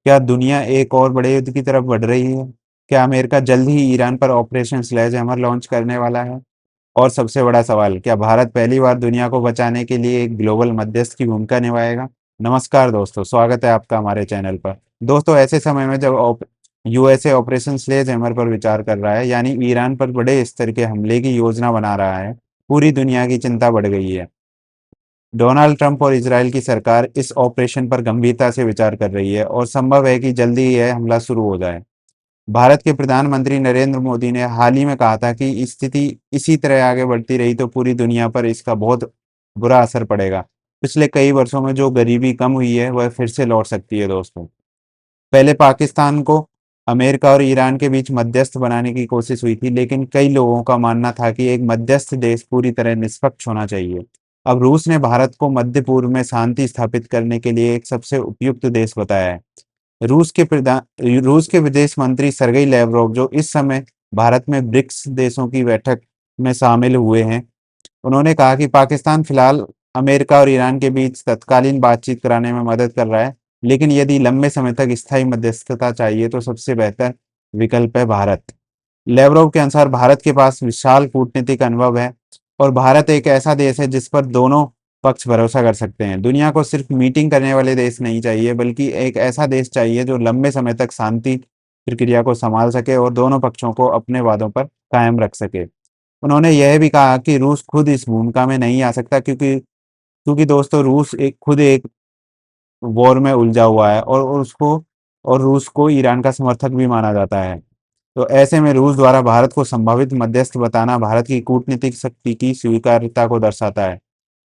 क्या दुनिया एक और बड़े युद्ध की तरफ बढ़ रही है? क्या अमेरिका जल्द ही ईरान पर ऑपरेशन स्लेज हैमर लॉन्च करने वाला है? और सबसे बड़ा सवाल, क्या भारत पहली बार दुनिया को बचाने के लिए एक ग्लोबल मध्यस्थ की भूमिका निभाएगा? नमस्कार दोस्तों, स्वागत है आपका हमारे चैनल पर। दोस्तों, ऐसे समय में जब यूएसए ऑपरेशन स्लेज हैमर पर विचार कर रहा है, यानी ईरान पर बड़े स्तर के हमले की योजना बना रहा है, पूरी दुनिया की चिंता बढ़ गई है। डोनाल्ड ट्रंप और इजरायल की सरकार इस ऑपरेशन पर गंभीरता से विचार कर रही है और संभव है कि जल्दी ही यह हमला शुरू हो जाए। भारत के प्रधानमंत्री नरेंद्र मोदी ने हाल ही में कहा था कि स्थिति इसी तरह आगे बढ़ती रही तो पूरी दुनिया पर इसका बहुत बुरा असर पड़ेगा। पिछले कई वर्षों में जो गरीबी कम हुई है वह फिर से लौट सकती है दोस्तों। पहले पाकिस्तान को अमेरिका और ईरान के बीच मध्यस्थ बनाने की कोशिश हुई थी, लेकिन कई लोगों का मानना था कि एक मध्यस्थ देश पूरी तरह निष्पक्ष होना चाहिए। अब रूस ने भारत को मध्य पूर्व में शांति स्थापित करने के लिए एक सबसे उपयुक्त देश बताया है। रूस के विदेश मंत्री सरगेई लैवरोव, जो इस समय भारत में ब्रिक्स देशों की बैठक में शामिल हुए हैं, उन्होंने कहा कि पाकिस्तान फिलहाल अमेरिका और ईरान के बीच तत्कालीन बातचीत कराने में मदद कर रहा है, लेकिन यदि लंबे समय तक स्थायी मध्यस्थता चाहिए तो सबसे बेहतर विकल्प है भारत। लेवरोव के अनुसार भारत के पास विशाल कूटनीतिक अनुभव है और भारत एक ऐसा देश है जिस पर दोनों पक्ष भरोसा कर सकते हैं। दुनिया को सिर्फ मीटिंग करने वाले देश नहीं चाहिए, बल्कि एक ऐसा देश चाहिए जो लंबे समय तक शांति प्रक्रिया को संभाल सके और दोनों पक्षों को अपने वादों पर कायम रख सके। उन्होंने यह भी कहा कि रूस खुद इस भूमिका में नहीं आ सकता, क्योंकि क्योंकि दोस्तों रूस एक वॉर में उलझा हुआ है और रूस को ईरान का समर्थक भी माना जाता है। तो ऐसे में रूस द्वारा भारत को संभावित मध्यस्थ बताना भारत की कूटनीतिक शक्ति की स्वीकार्यता को दर्शाता है।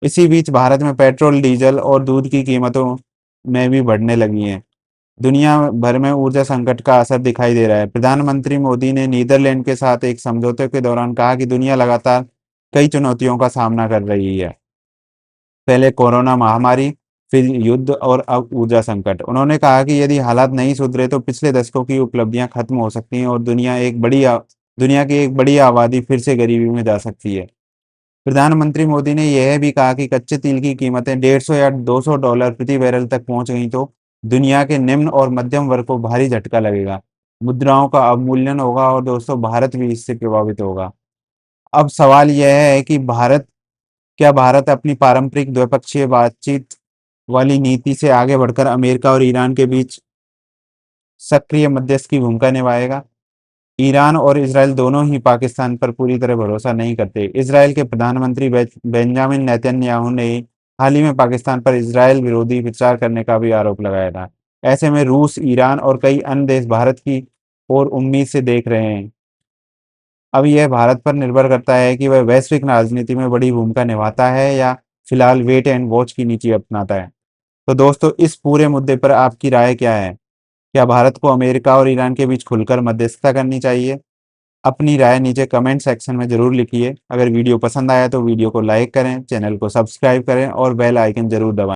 इसी बीच भारत में पेट्रोल, डीजल और दूध की कीमतों में भी बढ़ने लगी हैं। दुनिया भर में ऊर्जा संकट का असर दिखाई दे रहा है। प्रधानमंत्री मोदी ने नीदरलैंड के साथ एक समझौते के दौरान कहा कि दुनिया लगातार कई चुनौतियों का सामना कर रही है। पहले कोरोना महामारी, फिर युद्ध और अब ऊर्जा संकट। उन्होंने कहा कि यदि हालात नहीं सुधरे तो पिछले दशकों की उपलब्धियां खत्म हो सकती हैं और दुनिया की एक बड़ी आबादी फिर से गरीबी में जा सकती है। प्रधानमंत्री मोदी ने यह भी कहा कि कच्चे तेल की कीमतें 150 या $200 प्रति बैरल तक पहुंच गई तो दुनिया के निम्न और मध्यम वर्ग को भारी झटका लगेगा। मुद्राओं का अवमूल्यन होगा और दोस्तों भारत भी इससे प्रभावित होगा। अब सवाल यह है कि क्या भारत अपनी पारंपरिक द्विपक्षीय बातचीत वाली नीति से आगे बढ़कर अमेरिका और ईरान के बीच सक्रिय मध्यस्थ की भूमिका निभाएगा? ईरान और इसराइल दोनों ही पाकिस्तान पर पूरी तरह भरोसा नहीं करते। इसराइल के प्रधानमंत्री बेंजामिन नेतन्याहू ने हाल ही में पाकिस्तान पर इसराइल विरोधी प्रचार करने का भी आरोप लगाया था। ऐसे में रूस, ईरान और कई अन्य देश भारत की ओर उम्मीद से देख रहे हैं। अब यह भारत पर निर्भर करता है कि वह वैश्विक राजनीति में बड़ी भूमिका निभाता है या फिलहाल वेट एंड वॉच की नीति अपनाता है। तो दोस्तों, इस पूरे मुद्दे पर आपकी राय क्या है? क्या भारत को अमेरिका और ईरान के बीच खुलकर मध्यस्थता करनी चाहिए? अपनी राय नीचे कमेंट सेक्शन में जरूर लिखिए। अगर वीडियो पसंद आया तो वीडियो को लाइक करें, चैनल को सब्सक्राइब करें और बेल आइकन जरूर दबाएं।